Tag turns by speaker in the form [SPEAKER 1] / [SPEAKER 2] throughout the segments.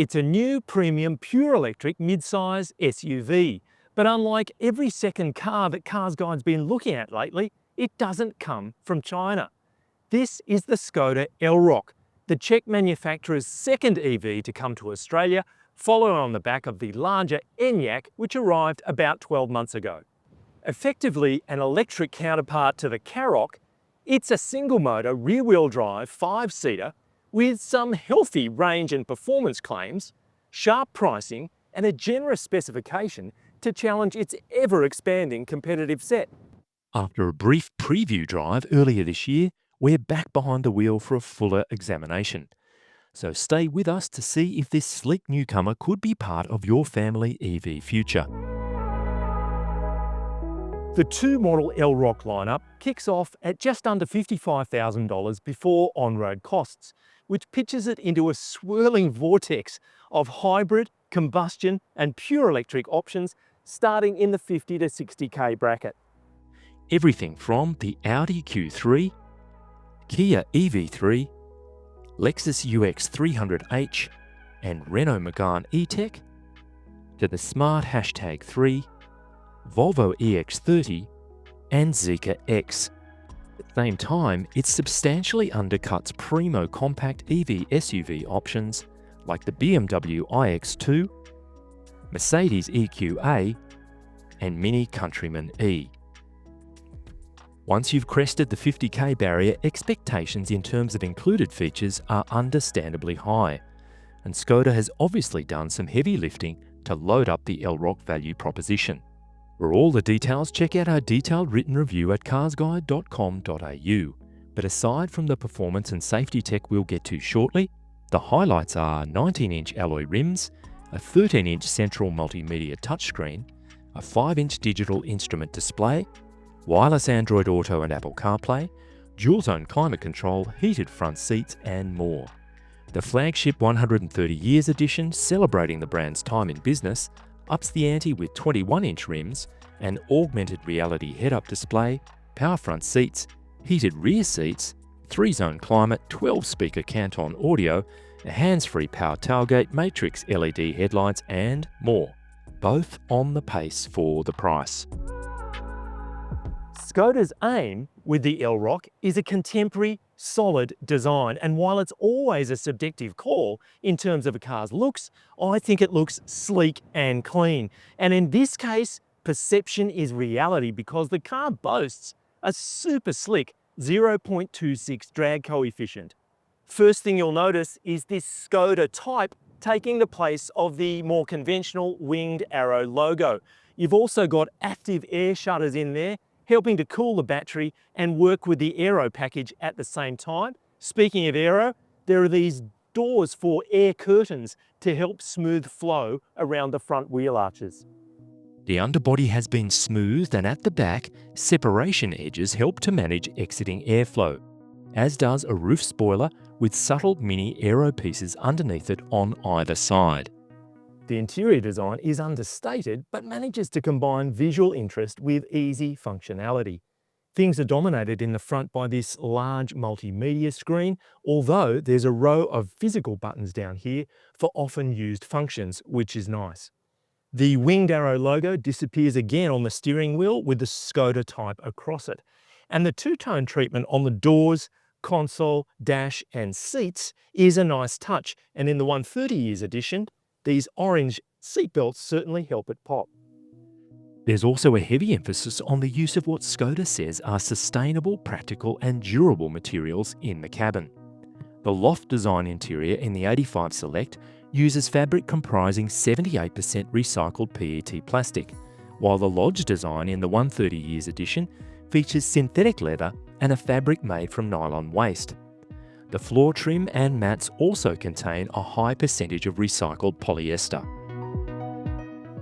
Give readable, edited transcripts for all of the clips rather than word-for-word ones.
[SPEAKER 1] It's a new premium pure electric mid-size SUV. But unlike every second car that CarsGuide's been looking at lately, it doesn't come from China. This is the Skoda Elroq, the Czech manufacturer's second EV to come to Australia, following on the back of the larger Enyaq, which arrived about 12 months ago. Effectively an electric counterpart to the Karoq, it's a single-motor rear-wheel drive 5-seater with some healthy range and performance claims, sharp pricing and a generous specification to challenge its ever-expanding competitive set.
[SPEAKER 2] After a brief preview drive earlier this year, we're back behind the wheel for a fuller examination. So stay with us to see if this sleek newcomer could be part of your family EV future.
[SPEAKER 1] The two-model Elroq lineup kicks off at just under $55,000 before on-road costs, which pitches it into a swirling vortex of hybrid, combustion and pure electric options starting in the 50 to 60k bracket.
[SPEAKER 2] Everything from the Audi Q3, Kia EV3, Lexus UX300H and Renault Megane E-Tech, to the smart #3, Volvo EX30 and Zeekr X. At the same time, it substantially undercuts primo compact EV SUV options like the BMW iX2, Mercedes EQA and Mini Countryman E. Once you've crested the 50k barrier, expectations in terms of included features are understandably high, and Skoda has obviously done some heavy lifting to load up the Elroq value proposition. For all the details, check out our detailed written review at carsguide.com.au. But aside from the performance and safety tech we'll get to shortly, the highlights are 19-inch alloy rims, a 13-inch central multimedia touchscreen, a 5-inch digital instrument display, wireless Android Auto and Apple CarPlay, dual-zone climate control, heated front seats and more. The flagship 130 Years edition, celebrating the brand's time in business, ups the ante with 21-inch rims, an augmented reality head-up display, power front seats, heated rear seats, 3-zone climate, 12-speaker Canton audio, a hands-free power tailgate, matrix LED headlights and more, both on the pace for the price.
[SPEAKER 1] Skoda's aim with the Elroq is a contemporary, solid design, and while it's always a subjective call in terms of a car's looks, I think it looks sleek and clean. And in this case, perception is reality because the car boasts a super slick 0.26 drag coefficient. First thing you'll notice is this Skoda type taking the place of the more conventional winged arrow logo. You've also got active air shutters in there, helping to cool the battery and work with the aero package at the same time. Speaking of aero, there are these doors for air curtains to help smooth flow around the front wheel arches.
[SPEAKER 2] The underbody has been smoothed and at the back, separation edges help to manage exiting airflow, as does a roof spoiler with subtle mini aero pieces underneath it on either side.
[SPEAKER 1] The interior design is understated, but manages to combine visual interest with easy functionality. Things are dominated in the front by this large multimedia screen, although there's a row of physical buttons down here for often used functions, which is nice. The winged arrow logo disappears again on the steering wheel with the Skoda type across it. And the two-tone treatment on the doors, console, dash and seats is a nice touch, and in the 130 Years edition, these orange seatbelts certainly help it pop.
[SPEAKER 2] There's also a heavy emphasis on the use of what Skoda says are sustainable, practical and durable materials in the cabin. The loft design interior in the 85 Select uses fabric comprising 78% recycled PET plastic, while the Lodge design in the 130 Years edition features synthetic leather and a fabric made from nylon waste. The floor trim and mats also contain a high percentage of recycled polyester.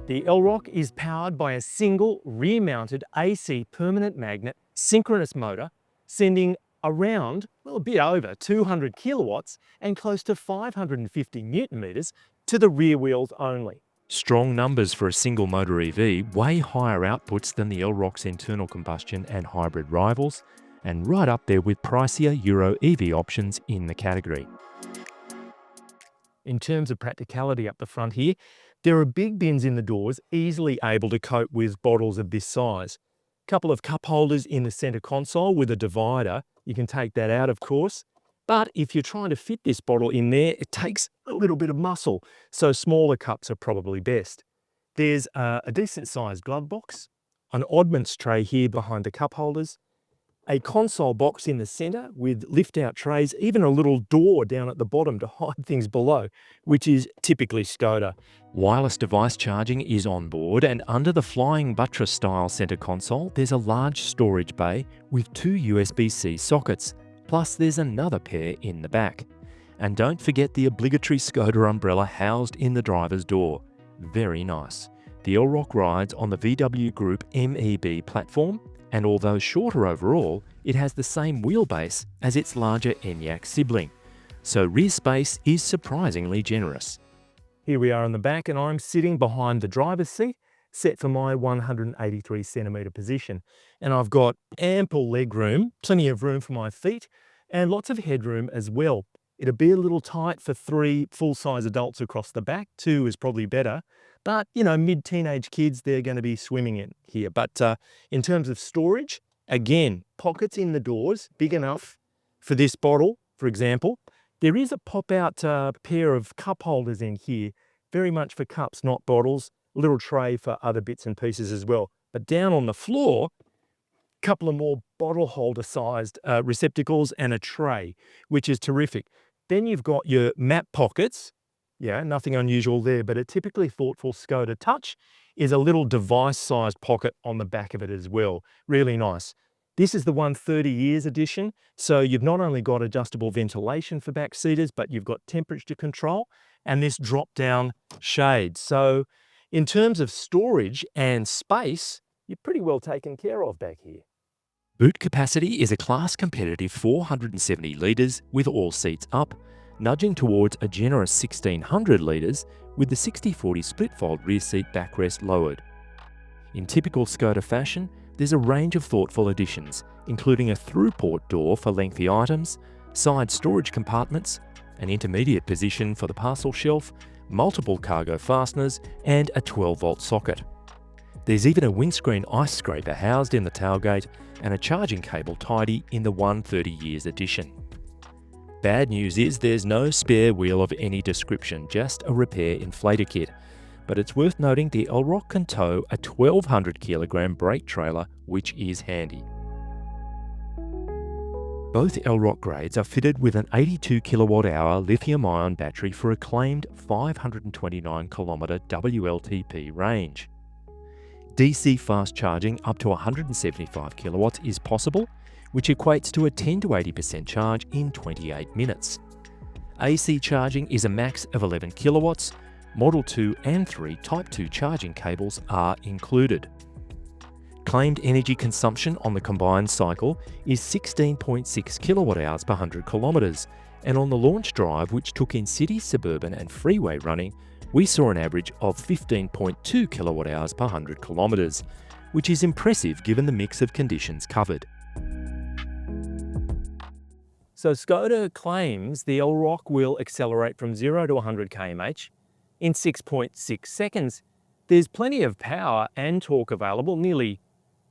[SPEAKER 1] The Elroq is powered by a single rear-mounted AC permanent magnet synchronous motor, sending around, well, a bit over 200 kilowatts and close to 550 newton meters to the rear wheels only.
[SPEAKER 2] Strong numbers for a single motor EV, way higher outputs than the Elroq's internal combustion and hybrid rivals, and right up there with pricier Euro EV options in the category.
[SPEAKER 1] In terms of practicality up the front here, there are big bins in the doors, easily able to cope with bottles of this size. Couple of cup holders in the center console with a divider. You can take that out, of course. But if you're trying to fit this bottle in there, it takes a little bit of muscle, so smaller cups are probably best. There's a decent sized glove box, an oddments tray here behind the cup holders, a console box in the center with lift-out trays, even a little door down at the bottom to hide things below, which is typically Skoda.
[SPEAKER 2] Wireless device charging is on board, and under the flying buttress-style center console, there's a large storage bay with 2 USB-C sockets, plus there's another pair in the back. And don't forget the obligatory Skoda umbrella housed in the driver's door. Very nice. The Elroq rides on the VW Group MEB platform, and although shorter overall, it has the same wheelbase as its larger Enyaq sibling, so rear space is surprisingly generous.
[SPEAKER 1] Here we are in the back, and I'm sitting behind the driver's seat, set for my 183 centimetre position. And I've got ample leg room, plenty of room for my feet, and lots of headroom as well. It'll be a little tight for 3 full-size adults across the back. 2 is probably better. But, you know, mid-teenage kids, they're going to be swimming in here. But in terms of storage, again, pockets in the doors, big enough for this bottle, for example. There is a pop-out pair of cup holders in here, very much for cups, not bottles. A little tray for other bits and pieces as well. But down on the floor, a couple of more bottle holder-sized receptacles and a tray, which is terrific. Then you've got your map pockets. Yeah, nothing unusual there, but a typically thoughtful Skoda touch is a little device-sized pocket on the back of it as well. Really nice. This is the 130 years edition, so you've not only got adjustable ventilation for back seaters, but you've got temperature control and this drop-down shade. So in terms of storage and space, you're pretty well taken care of back here.
[SPEAKER 2] Boot capacity is a class-competitive 470 litres with all seats up, nudging towards a generous 1600 litres with the 60/40 split-fold rear seat backrest lowered. In typical Skoda fashion, there's a range of thoughtful additions, including a through-port door for lengthy items, side storage compartments, an intermediate position for the parcel shelf, multiple cargo fasteners, and a 12-volt socket. There's even a windscreen ice scraper housed in the tailgate and a charging cable tidy in the 130 years edition. Bad news is there's no spare wheel of any description, just a repair inflator kit. But it's worth noting the Elroq can tow a 1200 kilogram brake trailer, which is handy. Both Elroq grades are fitted with an 82 kilowatt-hour lithium-ion battery for a claimed 529 kilometre WLTP range. DC fast charging up to 175 kilowatts is possible, which equates to a 10 to 80% charge in 28 minutes. AC charging is a max of 11 kilowatts. Model 2 and 3 Type 2 charging cables are included. Claimed energy consumption on the combined cycle is 16.6 kilowatt hours per 100 kilometres, and on the launch drive, which took in city, suburban and freeway running, we saw an average of 15.2 kilowatt hours per 100 kilometres, which is impressive given the mix of conditions covered.
[SPEAKER 1] So Skoda claims the Elroq will accelerate from 0 to 100 km/h in 6.6 seconds. There's plenty of power and torque available, nearly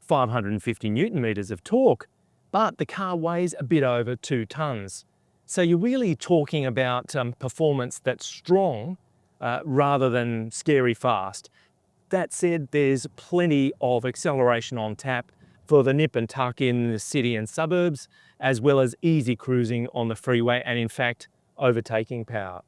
[SPEAKER 1] 550 newton meters of torque, but the car weighs a bit over 2 tons. So you're really talking about performance that's strong rather than scary fast. That said, there's plenty of acceleration on tap for the nip and tuck in the city and suburbs, as well as easy cruising on the freeway and, in fact, overtaking power.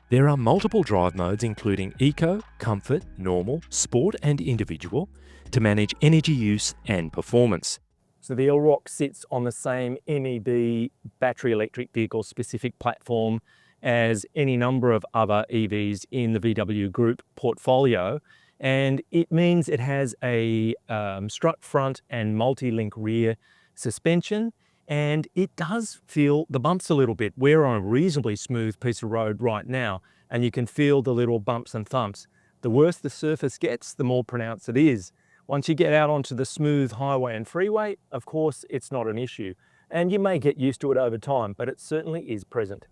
[SPEAKER 2] There are multiple drive modes including Eco, Comfort, Normal, Sport and Individual to manage energy use and performance.
[SPEAKER 1] So the Elroq sits on the same MEB battery electric vehicle specific platform as any number of other EVs in the VW Group portfolio, and it means it has a strut front and multi-link rear suspension, and it does feel the bumps a little bit. We're on a reasonably smooth piece of road right now, and you can feel the little bumps and thumps. The worse the surface gets, the more pronounced it is. Once you get out onto the smooth highway and freeway, of course, it's not an issue. And you may get used to it over time, but it certainly is present.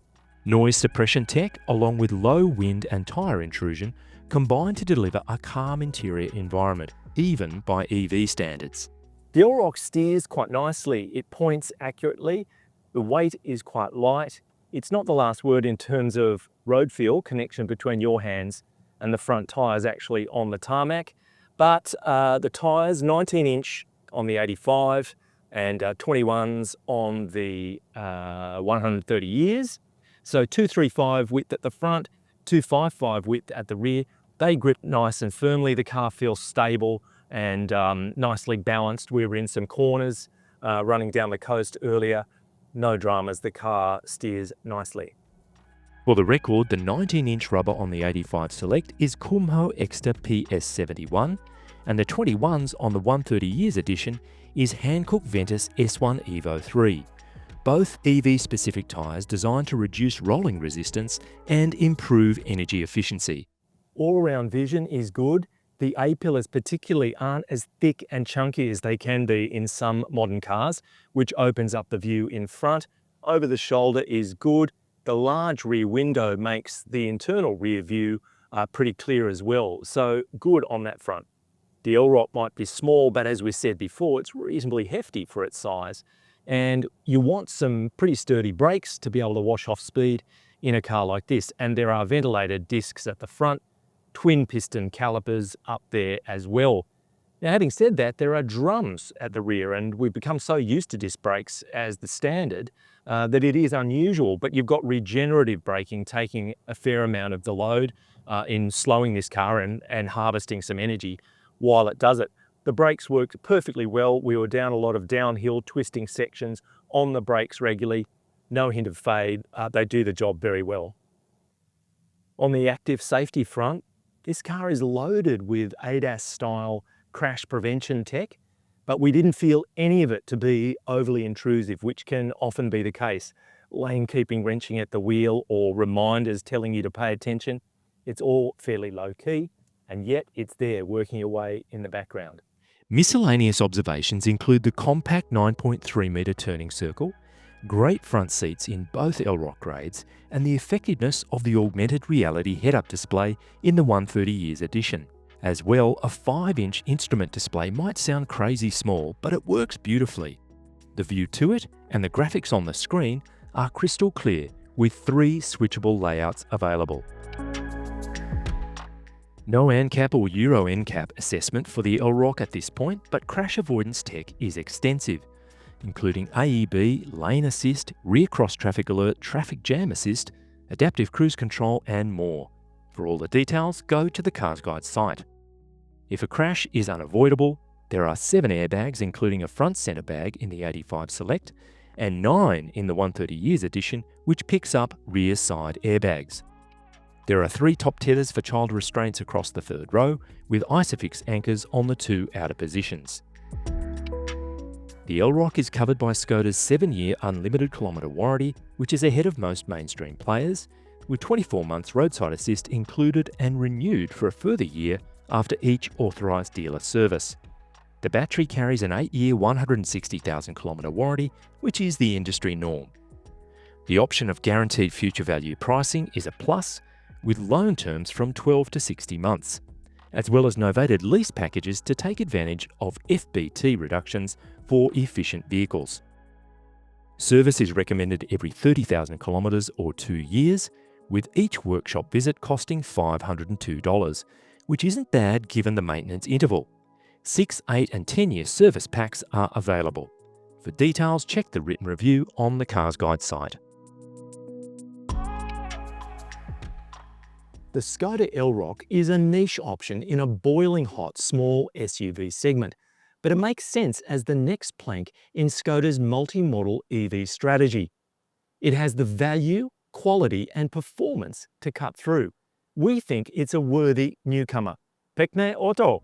[SPEAKER 2] Noise suppression tech, along with low wind and tyre intrusion, combine to deliver a calm interior environment, even by EV standards.
[SPEAKER 1] The Elroq steers quite nicely. It points accurately. The weight is quite light. It's not the last word in terms of road feel, connection between your hands and the front tyres actually on the tarmac. But the tyres, 19-inch on the 85 and 21s on the 130 years. So 235 width at the front, 255 width at the rear. They grip nice and firmly. The car feels stable and nicely balanced. We were in some corners running down the coast earlier. No dramas, the car steers nicely.
[SPEAKER 2] For the record, the 19-inch rubber on the 85 Select is Kumho Extra PS71, and the 21s on the 130 years edition is Hankook Ventus S1 Evo 3. Both EV-specific tyres designed to reduce rolling resistance and improve energy efficiency.
[SPEAKER 1] All-around vision is good. The A-pillars particularly aren't as thick and chunky as they can be in some modern cars, which opens up the view in front. Over the shoulder is good. The large rear window makes the internal rear view pretty clear as well, so good on that front. The Elroq might be small, but as we said before, it's reasonably hefty for its size. And you want some pretty sturdy brakes to be able to wash off speed in a car like this. And there are ventilated discs at the front, twin piston calipers up there as well. Now, having said that, there are drums at the rear, and we've become so used to disc brakes as the standard that it is unusual, but you've got regenerative braking taking a fair amount of the load in slowing this car and harvesting some energy while it does it. The brakes worked perfectly well. We were down a lot of downhill twisting sections on the brakes regularly. No hint of fade. They do the job very well. On the active safety front, this car is loaded with ADAS-style crash prevention tech, but we didn't feel any of it to be overly intrusive, which can often be the case. Lane keeping wrenching at the wheel or reminders telling you to pay attention. It's all fairly low-key, and yet it's there working away in the background.
[SPEAKER 2] Miscellaneous observations include the compact 9.3-metre turning circle, great front seats in both Elroq grades, and the effectiveness of the augmented reality head-up display in the 130 years edition. As well, a 5-inch instrument display might sound crazy small, but it works beautifully. The view to it and the graphics on the screen are crystal clear, with 3 switchable layouts available. No ANCAP or Euro NCAP assessment for the Elroq at this point, but crash avoidance tech is extensive, including AEB, lane assist, rear cross traffic alert, traffic jam assist, adaptive cruise control, and more. For all the details, go to the CarsGuide site. If a crash is unavoidable, there are 7 airbags, including a front centre bag in the 85 Select, and 9 in the 130 years edition, which picks up rear side airbags. There are 3 top tethers for child restraints across the third row, with Isofix anchors on the 2 outer positions. The Elroq is covered by Skoda's 7-year unlimited kilometre warranty, which is ahead of most mainstream players, with 24 months roadside assist included and renewed for a further year after each authorised dealer service. The battery carries an 8-year 160,000 kilometre warranty, which is the industry norm. The option of guaranteed future value pricing is a plus, with loan terms from 12 to 60 months, as well as novated lease packages to take advantage of FBT reductions for efficient vehicles. Service is recommended every 30,000 kilometres or 2 years, with each workshop visit costing $502, which isn't bad given the maintenance interval. 6, 8 and 10-year service packs are available. For details, check the written review on the CarsGuide site.
[SPEAKER 1] The Skoda Elroq is a niche option in a boiling hot small SUV segment, but it makes sense as the next plank in Skoda's multi-model EV strategy. It has the value, quality and performance to cut through. We think it's a worthy newcomer. Pekne Auto.